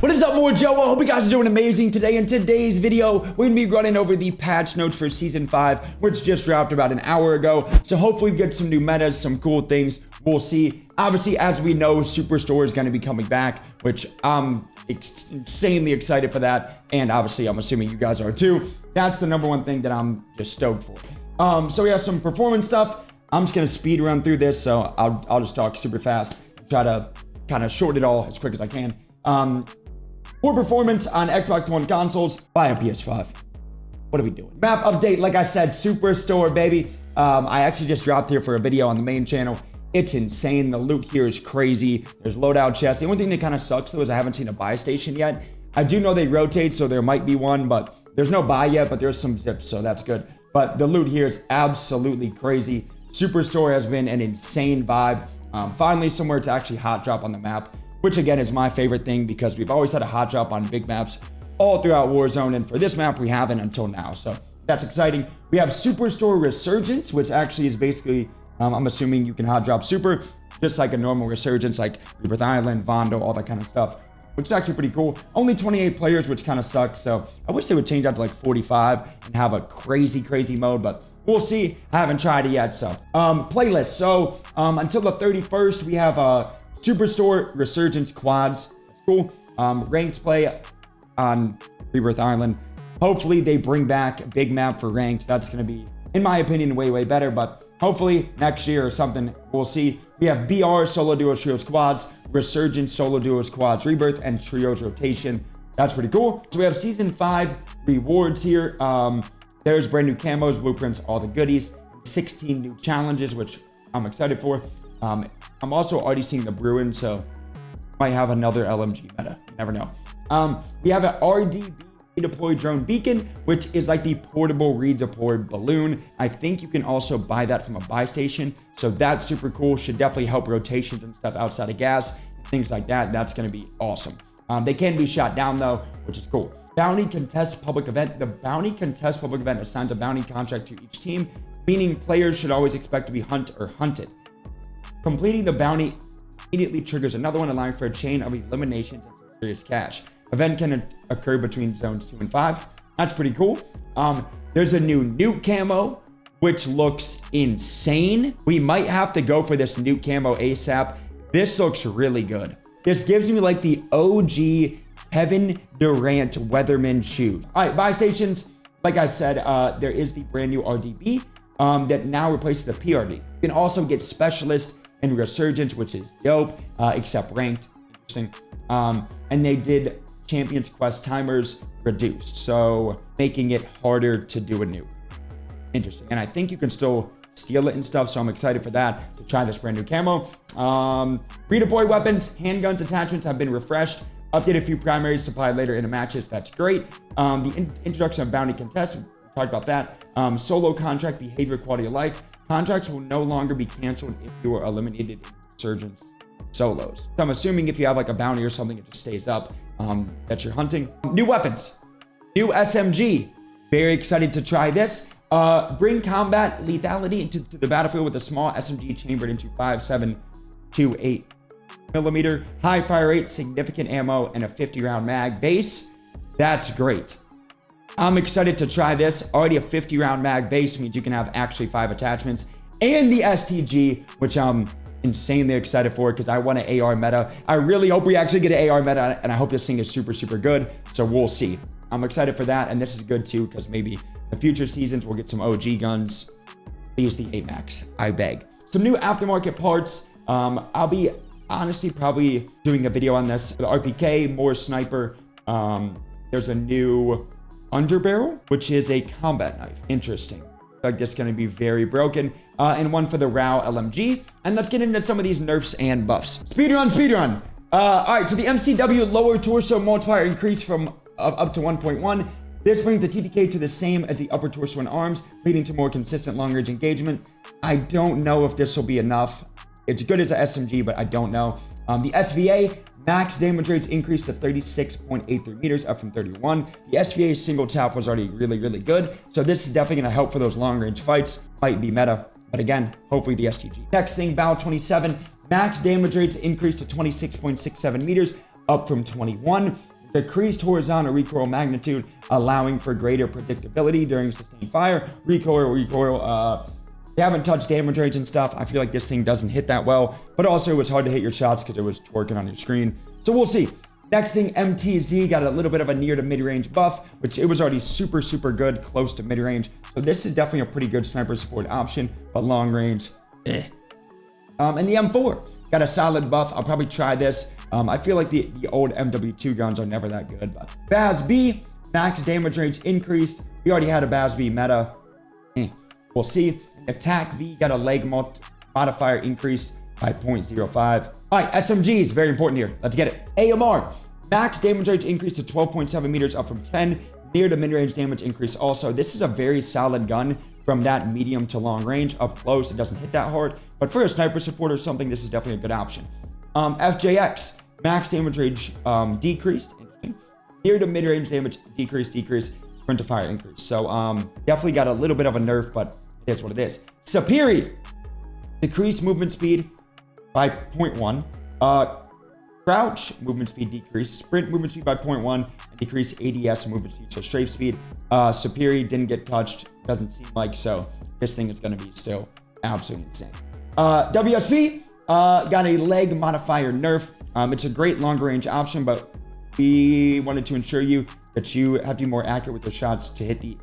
What is up, more JoeWo? Hope you guys are doing amazing today. In today's video, we're gonna be running over the patch notes for season 5, which just dropped about an hour ago. So hopefully we get some new metas, some cool things. We'll see. Obviously, as we know, Superstore is gonna be coming back, which I'm insanely excited for that. And obviously, I'm assuming you guys are too. That's the number one thing that I'm just stoked for. So we have some performance stuff. I'm just gonna speed run through this, so I'll just talk super fast. Try to kind of short it all as quick as I can. Poor performance on Xbox One consoles. Buy a PS5. What are we doing? Map update, like I said, Superstore, baby. I actually just dropped here for a video on the main channel. It's insane. The loot here is crazy. There's loadout chests. The only thing that kind of sucks though is I haven't seen a buy station yet. I do know they rotate, so there might be one, but there's no buy yet, but there's some zips, so that's good. But the loot here is absolutely crazy. Superstore has been an insane vibe. Finally, somewhere to actually hot drop on the map, which again is my favorite thing because we've always had a hot drop on big maps all throughout Warzone, and for this map we haven't until now, so that's exciting. We have Superstore Resurgence, which actually is basically, I'm assuming you can hot drop super, just like a normal Resurgence, like Rebirth Island, Vondo, all that kind of stuff, which is actually pretty cool. Only 28 players, which kind of sucks, so I wish they would change that to like 45 and have a crazy mode, but we'll see. I haven't tried it yet, so. Playlist, so until the 31st, we have Superstore Resurgence quads. That's cool. Ranked play on Rebirth Island. Hopefully they bring back big map for ranked. That's going to be, in my opinion, way better, but hopefully next year or something, we'll see. We have BR solo duos trios quads, Resurgence solo duos quads rebirth, and trios rotation. That's pretty cool. So we have season 5 rewards here. There's brand new camos, blueprints, all the goodies, 16 new challenges, which I'm excited for. I'm also already seeing the Bruin, so might have another LMG meta. You never know. We have an RDB redeploy drone beacon, which is like the portable redeployed balloon. I think you can also buy that from a buy station, so that's super cool. Should definitely help rotations and stuff outside of gas, things like that. That's going to be awesome. They can be shot down though, which is cool. Bounty contest public event. The bounty contest public event assigns a bounty contract to each team, meaning players should always expect to be hunt or hunted. Completing the bounty immediately triggers another one, allowing for a chain of eliminations and serious cash. Event can occur between zones 2 and 5. That's pretty cool. There's a new nuke camo, which looks insane. We might have to go for this nuke camo ASAP. This looks really good. This gives me like the OG Kevin Durant Weatherman shoes. All right, buy stations. Like I said, there is the brand new RDB that now replaces the PRD. You can also get specialist and Resurgence, which is dope, except ranked. Interesting. And they did Champions Quest timers reduced, so making it harder to do a nuke. Interesting. And I think you can still steal it and stuff, so I'm excited for that, to try this brand new camo. Redeploy weapons, handguns, attachments have been refreshed. Update a few primaries supplied later in the matches. That's great. The introduction of bounty contests, we talked about that. Solo contract behavior, quality of life. Contracts will no longer be canceled if you are eliminated in Resurgence solos. So I'm assuming if you have like a bounty or something, it just stays up, that you're hunting. New weapons, new SMG. Very excited to try this. Bring combat lethality into the battlefield with a small SMG chambered into 5.728 millimeter, high fire rate, significant ammo, and a 50 round mag base. That's great. I'm excited to try this. Already a 50 round mag base means you can have actually 5 attachments, and the STG, which I'm insanely excited for because I want an AR meta. I really hope we actually get an AR meta, and I hope this thing is super good, so we'll see. I'm excited for that, and this is good too because maybe in the future seasons we'll get some OG guns. Please, the 8 max, I beg. Some new aftermarket parts. I'll be honestly probably doing a video on this. The RPK, more sniper. There's a new underbarrel, which is a combat knife. Interesting. Like this is going to be very broken. And one for the RAW LMG. And let's get into some of these nerfs and buffs. Speedrun. All right, so the MCW lower torso multiplier increased from up to 1.1. This brings the TTK to the same as the upper torso and arms, leading to more consistent long-range engagement. I don't know if this will be enough. It's good as an SMG, but I don't know. The SVA max damage rates increased to 36.83 meters, up from 31. The SVA single tap was already really good, so this is definitely going to help for those long-range fights. Might be meta, but again, hopefully the STG. Next thing, Battle 27, max damage rates increased to 26.67 meters, up from 21. Decreased horizontal recoil magnitude, allowing for greater predictability during sustained fire. Recoil, they haven't touched damage range and stuff. I feel like this thing doesn't hit that well, but also it was hard to hit your shots because it was twerking on your screen. So we'll see. Next thing, MTZ got a little bit of a near to mid-range buff, which it was already super, super good, close to mid-range. So this is definitely a pretty good sniper support option, but long range, And the M4 got a solid buff. I'll probably try this. I feel like the old MW2 guns are never that good, but Baz B, max damage range increased. We already had a Baz B meta. We'll see. Attack V got a leg modifier increased by 0.05. All right, SMGs, very important here. Let's get it. AMR, max damage range increased to 12.7 meters, up from 10. Near to mid-range damage increase also. This is a very solid gun from that medium to long range. Up close, it doesn't hit that hard. But for a sniper support or something, this is definitely a good option. FJX, max damage range decreased. Interesting. Near to mid-range damage decreased. Sprint to fire increase. So definitely got a little bit of a nerf, but it is what it is. Superior, decreased movement speed by 0.1. Crouch movement speed decreased. Sprint movement speed by 0.1 and decreased ADS movement speed. So strafe speed. Superior didn't get touched. Doesn't seem like so. This thing is going to be still absolutely insane. WSP got a leg modifier nerf. It's a great longer range option, but we wanted to ensure you that you have to be more accurate with your shots to hit the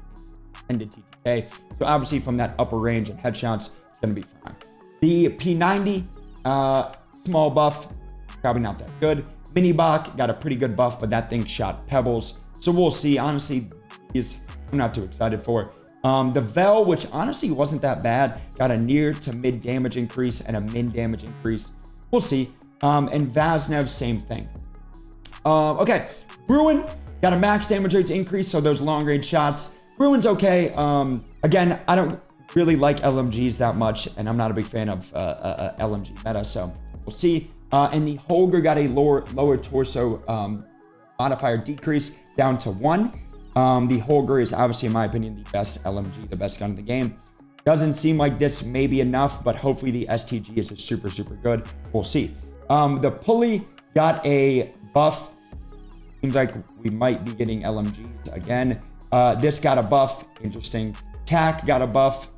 intended TTK. So obviously from that upper range and headshots, it's going to be fine. The P90 small buff, probably not that good. Mini Bach got a pretty good buff, but that thing shot pebbles. So we'll see. Honestly, I'm not too excited for. The Vel, which honestly wasn't that bad, got a near to mid damage increase and a min damage increase. We'll see. And Vaznev, same thing. Okay, Bruin got a max damage range increase, so those long range shots. Bruin's okay. Again, I don't really like LMGs that much, and I'm not a big fan of LMG meta, so we'll see. And the Holger got a lower torso modifier decrease down to 1. The Holger is obviously, in my opinion, the best LMG, the best gun in the game. Doesn't seem like this may be enough, but hopefully the STG is super, super good. We'll see. The Pulley got a buff. Seems like we might be getting LMGs again. This got a buff. Interesting. TAC got a buff.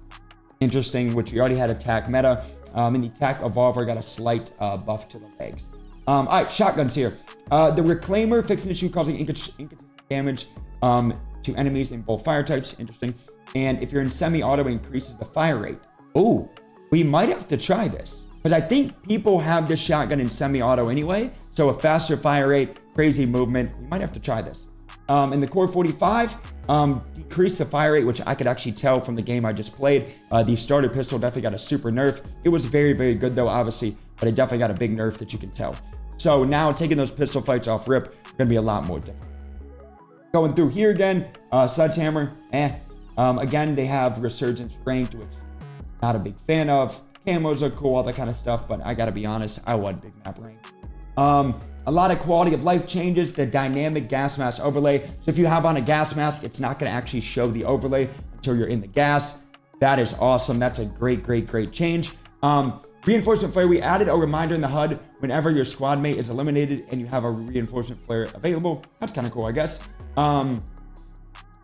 Interesting, which we already had a TAC meta. And the TAC Evolver got a slight buff to the legs. All right, shotguns here. The Reclaimer fixed an issue causing inconsistent damage to enemies in both fire types. Interesting. And if you're in semi-auto, it increases the fire rate. Oh, we might have to try this. Because I think people have this shotgun in semi-auto anyway. So a faster fire rate, crazy movement. We might have to try this. And the Core 45 decreased the fire rate, which I could actually tell from the game I just played. The starter pistol definitely got a super nerf. It was very, very good though, obviously, but it definitely got a big nerf that you can tell. So now taking those pistol fights off rip, going to be a lot more different. Going through here again, Sledgehammer, again, they have Resurgence ranked, which not a big fan of. Camos are cool, all that kind of stuff, but I got to be honest, I want big map ranked. A lot of quality of life changes, the dynamic gas mask overlay. So if you have on a gas mask, it's not going to actually show the overlay until you're in the gas. That is awesome. That's a great, great, great change. Reinforcement flare, we added a reminder in the HUD whenever your squad mate is eliminated and you have a reinforcement flare available. That's kind of cool, I guess.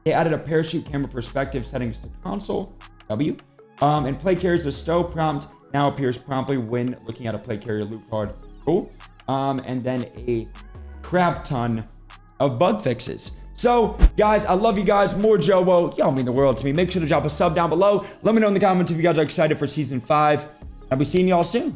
They added a parachute camera perspective settings to console, W. And play carriers, the stow prompt now appears promptly when looking at a play carrier loot card. Cool. And then a crap ton of bug fixes. So, guys, I love you guys. More JoeWo. Y'all mean the world to me. Make sure to drop a sub down below. Let me know in the comments if you guys are excited for Season 5. I'll be seeing y'all soon.